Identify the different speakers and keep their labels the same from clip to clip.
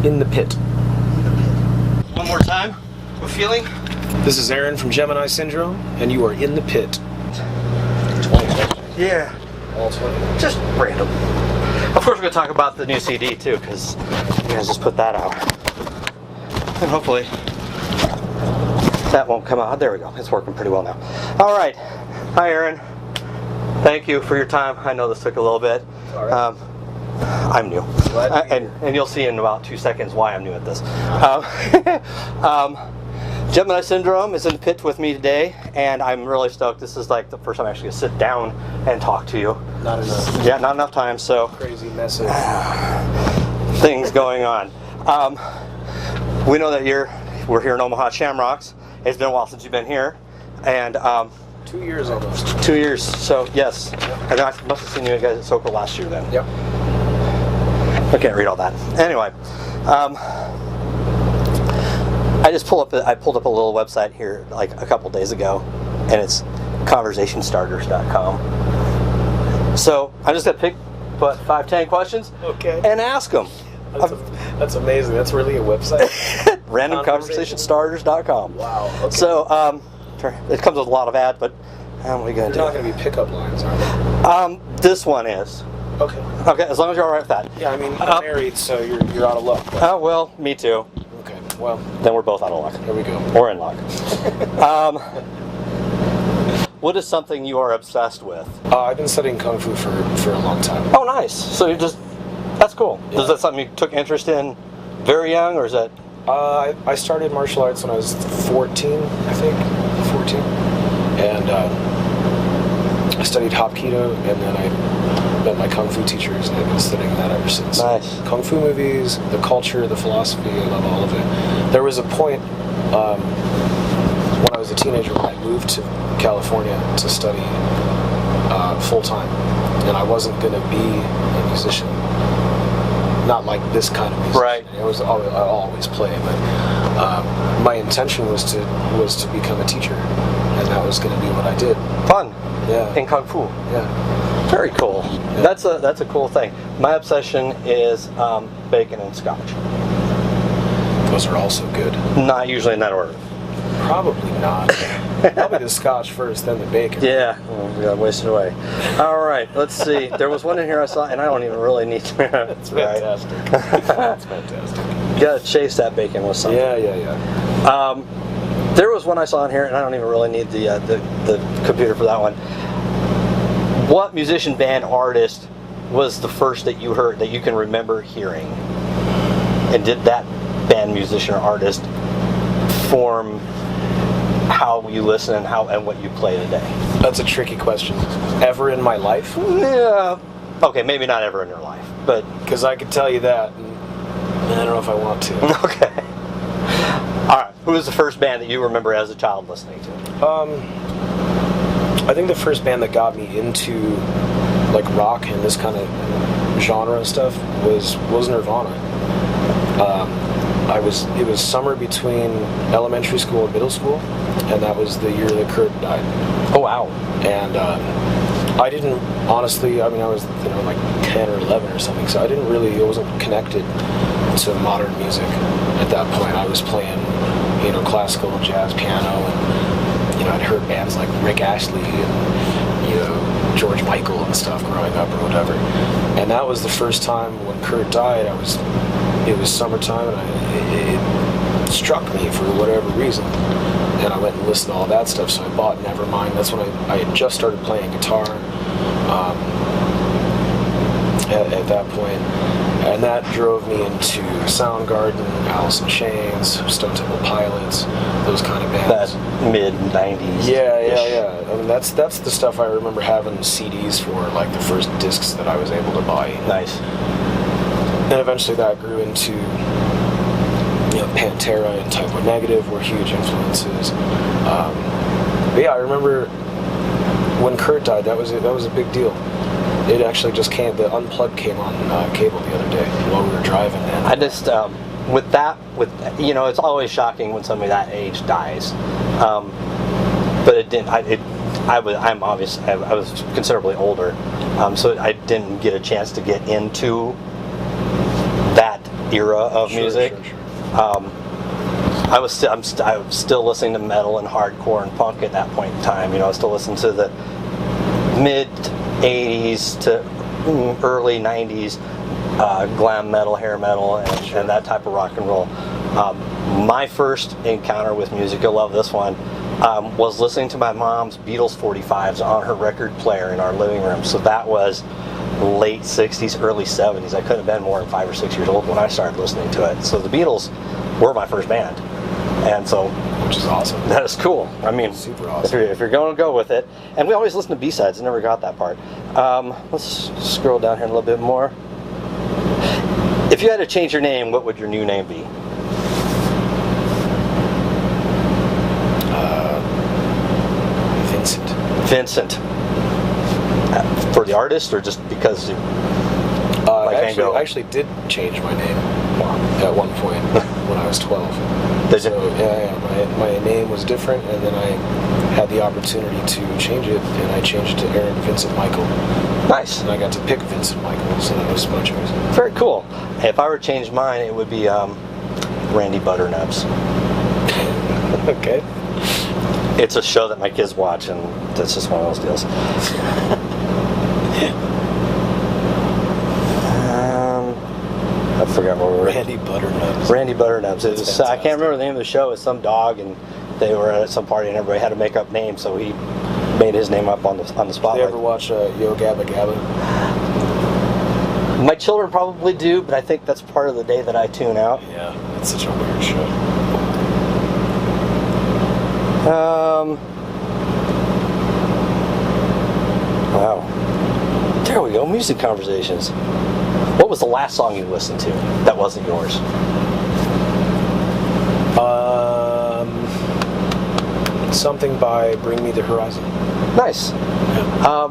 Speaker 1: In the pit.
Speaker 2: One more time. What feeling?
Speaker 1: This is Aaron from Gemini Syndrome, and you are in the pit.
Speaker 2: 20. Yeah.
Speaker 1: All 20.
Speaker 2: Just random. Of course, we're going to talk about the new CD too, because you guys just put that out. And hopefully that won't come out. There we go. It's working pretty well now. All right. Hi, Aaron. Thank you for your time. I know this took a little bit.
Speaker 1: All right.
Speaker 2: I'm new. And you'll see in about 2 seconds why I'm new at this. Gemini Syndrome is in the pit with me today, and I'm really stoked. This is like the first time I actually get to sit down and talk to you.
Speaker 1: Not enough.
Speaker 2: Yeah, not enough time, so.
Speaker 1: Crazy message.
Speaker 2: Things going on. We know that we're here in Omaha at Shamrocks. It's been a while since you've been here, and
Speaker 1: 2 years almost.
Speaker 2: 2 years. So yes,
Speaker 1: Yep.
Speaker 2: I know I must have seen you guys at SoCo last year then.
Speaker 1: Yep.
Speaker 2: I can't read all that. Anyway, I pulled up a little website here like a couple days ago, and it's conversationstarters.com. So I'm just gonna pick 5-10 questions,
Speaker 1: Okay.
Speaker 2: and ask them.
Speaker 1: That's amazing. That's really a website.
Speaker 2: Randomconversationstarters.com.
Speaker 1: Wow. Okay.
Speaker 2: So it comes with a lot of ads, but what are we gonna
Speaker 1: They're
Speaker 2: do?
Speaker 1: not going to be pickup lines, are they?
Speaker 2: This one is.
Speaker 1: Okay.
Speaker 2: Okay, as long as you're all right with that.
Speaker 1: Yeah, I mean, I'm married, so you're out of luck. But...
Speaker 2: Oh, well, me too.
Speaker 1: Okay. Well,
Speaker 2: Then we're both out of luck.
Speaker 1: here we go.
Speaker 2: Or in luck. What is something you are obsessed with?
Speaker 1: I've been studying Kung Fu for a long time.
Speaker 2: Oh, nice. So that's cool.
Speaker 1: Yeah.
Speaker 2: Is that something you took interest in very young, or is that?
Speaker 1: I started martial arts when I was 14, I think. 14. And I studied Hapkido, and then I met my Kung Fu teachers, and I've been studying that ever since.
Speaker 2: Nice.
Speaker 1: Kung Fu movies, the culture, the philosophy, I love all of it. There was a point when I was a teenager when I moved to California to study full-time, and I wasn't going to be a musician. Not like this kind of music.
Speaker 2: Right.
Speaker 1: I always play, but my intention was to become a teacher, and that was going to be what I did.
Speaker 2: Fun.
Speaker 1: Yeah.
Speaker 2: In Kung Fu.
Speaker 1: Yeah.
Speaker 2: Very cool.
Speaker 1: Yeah.
Speaker 2: That's a cool thing. My obsession is bacon and scotch.
Speaker 1: Those are also good.
Speaker 2: Not usually in that order.
Speaker 1: Probably not. Probably the scotch first, then the bacon.
Speaker 2: Yeah, well, we got wasted away. All right, let's see. There was one in here I saw, and I don't even really need to.
Speaker 1: That's fantastic. That's fantastic.
Speaker 2: You gotta chase that bacon with something.
Speaker 1: Yeah.
Speaker 2: There was one I saw in here, and I don't even really need the computer for that one. What musician, band, artist was the first that you heard that you can remember hearing? And did that band, musician, or artist form how you listen and what you play today?
Speaker 1: That's a tricky question. Ever in my life?
Speaker 2: Yeah. Okay, maybe not ever in your life, but
Speaker 1: Because I could tell you that, and I don't know if I want to.
Speaker 2: okay. All right. Who was the first band that you remember as a child listening to?
Speaker 1: I think the first band that got me into like rock and this kind of genre stuff was Nirvana. It was summer between elementary school and middle school, and that was the year that Kurt died.
Speaker 2: Oh wow!
Speaker 1: And I didn't honestly. I mean, I was like 10 or 11 or something, so I wasn't connected to modern music at that point. I was playing, classical, jazz, piano, and I'd heard bands like Rick Astley and George Michael and stuff growing up or whatever. And that was the first time when Kurt died. It was summertime, and it struck me for whatever reason, and I went and listened to all that stuff. So I bought Nevermind. That's when I had just started playing guitar at that point, and that drove me into Soundgarden, Alice in Chains, Stone Temple Pilots, those kind of bands.
Speaker 2: That mid-90s.
Speaker 1: Yeah. I mean, that's the stuff I remember having CDs for, like the first discs that I was able to buy.
Speaker 2: Nice.
Speaker 1: And eventually that grew into, Pantera and Type O Negative were huge influences. But yeah, I remember when Kurt died, that was a big deal. It actually just came, the Unplugged came on cable the other day while we were driving. And
Speaker 2: I just, it's always shocking when somebody that age dies. But it didn't, I was considerably older, so I didn't get a chance to get into that era of music.
Speaker 1: Sure.
Speaker 2: I was still listening to metal and hardcore and punk at that point in time. I was still listening to the mid '80s to early '90s glam metal, hair metal, and that type of rock and roll. My first encounter with music, you'll love this one, was listening to my mom's Beatles 45s on her record player in our living room. So that was late 60s, early 70s. I couldn't have been more than 5 or 6 years old when I started listening to it. So the Beatles were my first band. And so,
Speaker 1: which is awesome.
Speaker 2: That is cool. I mean,
Speaker 1: super awesome.
Speaker 2: If you're going to go with it, and we always listen to B-sides. I never got that part. Let's scroll down here a little bit more. If you had to change your name, what would your new name be? Vincent. For the artist, or just because you
Speaker 1: I actually did change my name at one point when I was 12.
Speaker 2: Did
Speaker 1: so,
Speaker 2: you?
Speaker 1: Yeah. My name was different, and then I had the opportunity to change it, and I changed it to Aaron Vincent Michael.
Speaker 2: Nice.
Speaker 1: And I got to pick Vincent Michael, so that was my choice.
Speaker 2: Very cool. If I were to change mine, it would be Randy Butternubs.
Speaker 1: Okay.
Speaker 2: It's a show that my kids watch, and that's just one of those deals. I forgot what we were.
Speaker 1: Randy Butternubs.
Speaker 2: Randy Butternubs. It was, I can't remember the name of the show. It's some dog, and they were at some party, and everybody had to make up names, so he made his name up on the spotlight.
Speaker 1: Do you ever watch Yo Gabba Gabba?
Speaker 2: My children probably do, but I think that's part of the day that I tune out.
Speaker 1: Yeah, it's such a weird show.
Speaker 2: Wow. There we go. Music conversations. What was the last song you listened to that wasn't yours?
Speaker 1: Something by Bring Me the Horizon.
Speaker 2: Nice.
Speaker 1: Yeah.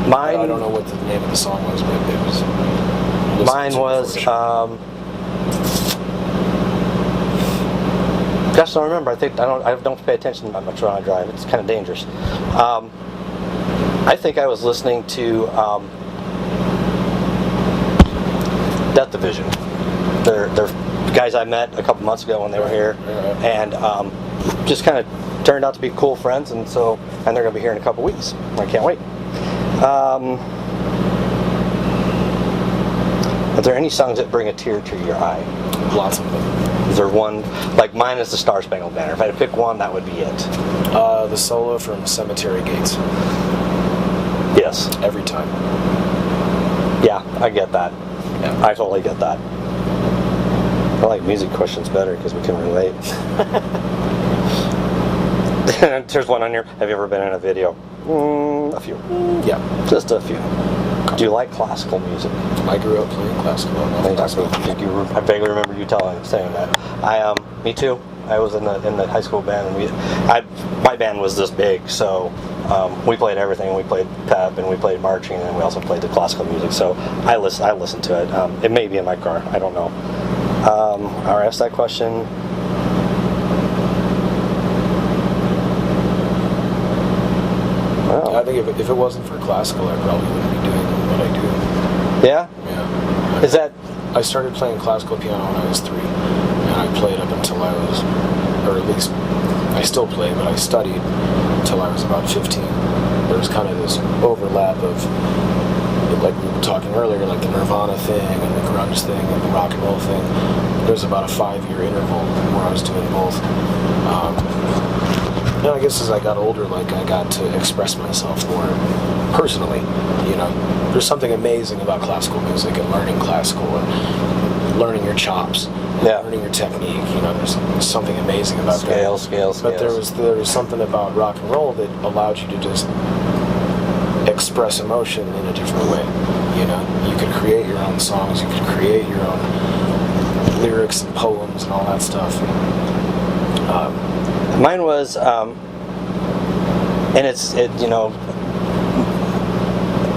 Speaker 2: Mine.
Speaker 1: I don't know what the name of the song was, but it was.
Speaker 2: Mine was. Gosh, I don't remember. I don't pay attention that much when I drive. It's kind of dangerous. I think I was listening to Death Division. They're guys I met a couple months ago when they were here, and just kind of turned out to be cool friends, and they're going to be here in a couple weeks. I can't wait. Are there any songs that bring a tear to your eye?
Speaker 1: Lots of them.
Speaker 2: Is there one, like mine is the Star Spangled Banner. If I had to pick one, that would be it.
Speaker 1: The solo from Cemetery Gates.
Speaker 2: Yes.
Speaker 1: Every time.
Speaker 2: Yeah, I get that.
Speaker 1: Yeah.
Speaker 2: I totally get that. I like music questions better because we can relate. There's one on here. Have you ever been in a video? A few.
Speaker 1: Yeah.
Speaker 2: Just a few. Do you like classical music?
Speaker 1: I grew up playing classical.
Speaker 2: I vaguely remember you saying that. Me too. I was in the high school band, and my band was this big, so we played everything. We played pep, and we played marching, and we also played the classical music. So I listened to it. It may be in my car. I don't know. I asked that question.
Speaker 1: I think if it wasn't for classical, I probably wouldn't be doing what I do.
Speaker 2: Yeah?
Speaker 1: Yeah.
Speaker 2: Is that...
Speaker 1: I started playing classical piano when I was 3, and I played up until I was, or at least, I still play, but I studied until I was about 15. There was kind of this overlap of, like we were talking earlier, like the Nirvana thing, and the grunge thing, and the rock and roll thing. There was about a 5-year interval where I was doing both. And I guess as I got older, like I got to express myself more personally. There's something amazing about classical music and learning classical and learning your chops, learning your technique. There's something amazing about that.
Speaker 2: Scales.
Speaker 1: But there was something about rock and roll that allowed you to just express emotion in a different way. You could create your own songs, you could create your own lyrics and poems and all that stuff.
Speaker 2: Mine was, and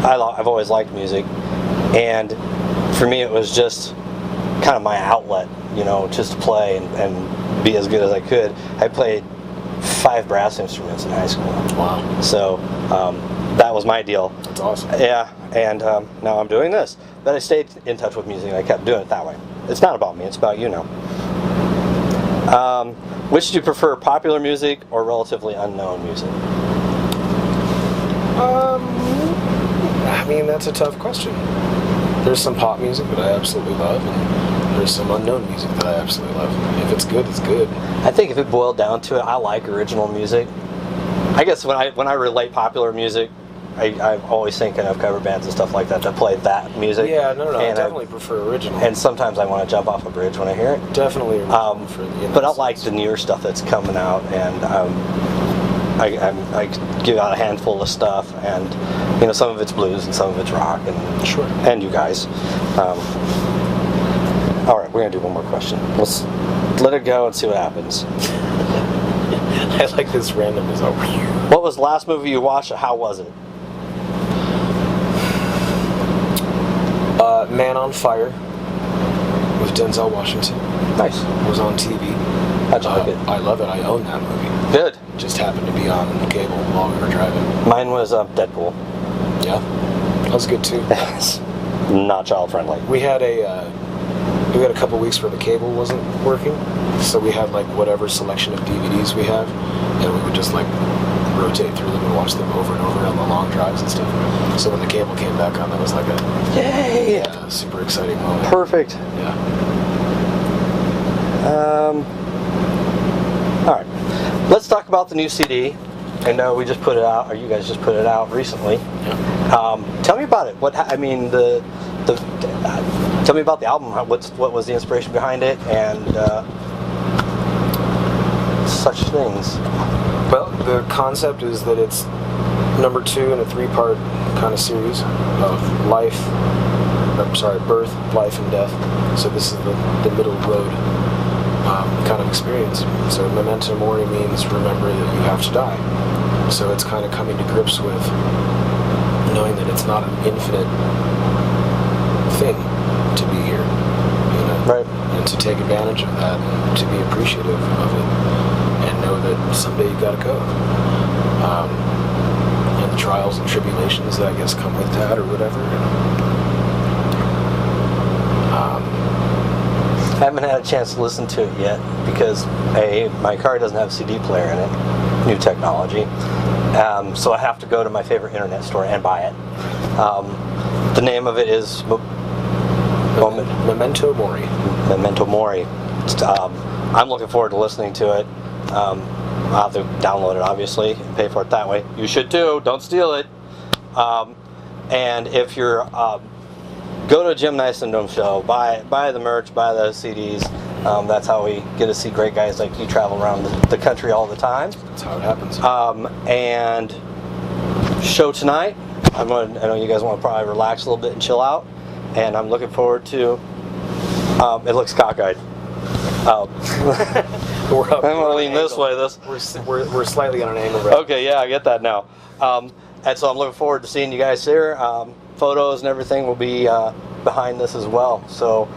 Speaker 2: I've always liked music, and for me it was just kind of my outlet, just to play and be as good as I could. I played 5 brass instruments in high school.
Speaker 1: Wow.
Speaker 2: So that was my deal.
Speaker 1: That's awesome.
Speaker 2: Yeah, and now I'm doing this. But I stayed in touch with music, and I kept doing it that way. It's not about me. It's about you now. Which do you prefer, popular music or relatively unknown music?
Speaker 1: I mean, that's a tough question. There's some pop music that I absolutely love, and there's some unknown music that I absolutely love. If it's good, it's good.
Speaker 2: I think if it boiled down to it, I like original music. I guess when I relate popular music, I'm always thinking of cover bands and stuff like that play that music.
Speaker 1: Yeah, no, I
Speaker 2: And
Speaker 1: definitely prefer original.
Speaker 2: And sometimes I want to jump off a bridge when I hear it.
Speaker 1: Definitely original for the
Speaker 2: But I like the newer stuff that's coming out, and I give out a handful of stuff, and some of it's blues and some of it's rock, and
Speaker 1: Sure.
Speaker 2: and you guys. All right, we're gonna do one more question. Let's let it go and see what happens.
Speaker 1: I like this randomness over you.
Speaker 2: What was the last movie you watched? How was it?
Speaker 1: Man on Fire with Denzel Washington.
Speaker 2: Nice.
Speaker 1: It was on TV.
Speaker 2: How'd you like it?
Speaker 1: I love it. I own that movie.
Speaker 2: Good.
Speaker 1: Just happened to be on cable while we were driving.
Speaker 2: Mine was Deadpool.
Speaker 1: Yeah, that was good too.
Speaker 2: Not child friendly.
Speaker 1: We had a couple weeks where the cable wasn't working, so we had like whatever selection of DVDs we have, and we would just like rotate through them and watch them over and over on the long drives and stuff. So when the cable came back on, that was like a
Speaker 2: Yay!
Speaker 1: super exciting moment.
Speaker 2: Perfect.
Speaker 1: Yeah.
Speaker 2: All right. Let's talk about the new CD. I know we just put it out, or you guys just put it out recently.
Speaker 1: Yeah.
Speaker 2: Tell me about it. Tell me about the album. What was the inspiration behind it, and such things.
Speaker 1: Well, the concept is that it's number 2 in a 3-part kind of series of birth, life, and death. So this is the middle road kind of experience. So memento mori means remember that you have to die. So it's kind of coming to grips with knowing that it's not an infinite thing to be here,
Speaker 2: Right.
Speaker 1: and to take advantage of that, and to be appreciative of it, and know that someday you gotta go. And the trials and tribulations that I guess come with that, or whatever.
Speaker 2: I haven't had a chance to listen to it yet because my car doesn't have a CD player in it. New technology. So I have to go to my favorite internet store and buy it. The name of it is
Speaker 1: Memento Mori.
Speaker 2: Memento Mori. I'm looking forward to listening to it. I'll have to download it, obviously, and pay for it that way. You should too. Don't steal it. And if you're go to a Gemini Syndrome show, buy the merch, buy the CDs. That's how we get to see great guys like you travel around the country all the time.
Speaker 1: That's how it happens.
Speaker 2: And show tonight. I know you guys want to probably relax a little bit and chill out. And I'm looking forward to. It looks cockeyed. I'm gonna lean this way.
Speaker 1: We're slightly on an angle. Right?
Speaker 2: Okay, yeah, I get that now. And so I'm looking forward to seeing you guys here. Photos and everything will be behind this as well. So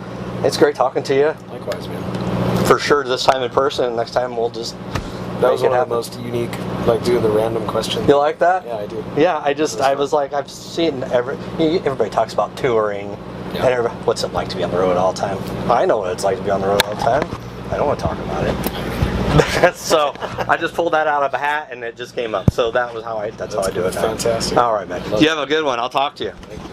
Speaker 2: it's great talking to you.
Speaker 1: Likewise, man.
Speaker 2: For sure, this time in person. Next time we'll just.
Speaker 1: That was one of the most unique, like doing the random question.
Speaker 2: You like that?
Speaker 1: Yeah, I do.
Speaker 2: Yeah, I was like, I've seen everybody talks about touring,
Speaker 1: Yeah.
Speaker 2: and what's it like to be on the road all the time? I know what it's like to be on the road all the time. I don't want to talk about it. So I just pulled that out of a hat and it just came up. So that's how I do it now.
Speaker 1: Fantastic.
Speaker 2: All right, man. You have a good one. I'll talk to you.
Speaker 1: Thank you.